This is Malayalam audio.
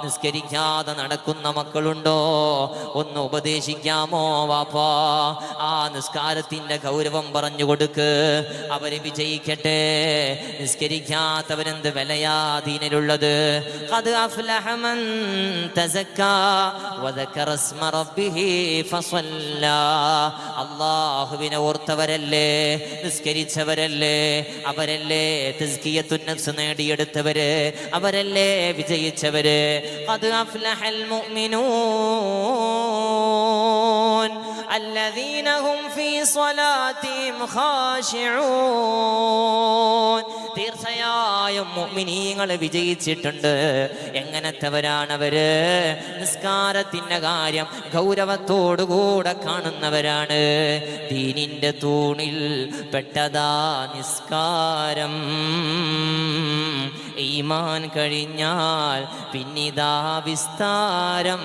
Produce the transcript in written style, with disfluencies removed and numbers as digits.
നിസ്കരിക്കാതെ നടക്കുന്ന മക്കളുണ്ടോ? ഒന്ന് ഉപദേശിക്കാമോ വാപ്പാ? ആ നിസ്കാരത്തിന്റെ ഗൗരവം പറഞ്ഞു കൊടുക്ക്, അവര് വിജയിക്കട്ടെ. നിസ്കരിക്കാത്തവരെന്ത് വിലയാ ദീനിലുള്ളത്? ഖദ് അഫ്ലഹ മൻ തസക്കാ വദക്കറ സ്മ റബ്ബിഹി ഫസല്ലാ. അല്ലാഹുവിനെ ഓർത്തവരല്ലേ, നിസ്കരിച്ചവരല്ലേ, അവരല്ലേ തസ്കിയത്തുൻ നഫ്സ് നേടിയെടുത്തവര്, അവരല്ലേ വിജയിച്ചവര്. ഖദ് അഫ്ലഹൽ മുഅ്മിനൂൻ الذين هم في صلاتهم خاشعون. തീർച്ചയായും മുഅ്മിനീങ്ങൾ വിജയിച്ചിട്ടുണ്ട്. എങ്ങനത്തവരാണവര്? നിസ്കാരത്തിന്റെ കാര്യം ഗൗരവത്തോടുകൂടെ കാണുന്നവരാണ്. ദീനിന്റെ തൂണിൽ പെട്ടതാ നിസ്കാരം. ഈമാൻ കഴിഞ്ഞാൽ പിന്നിതാ വിസ്താരം.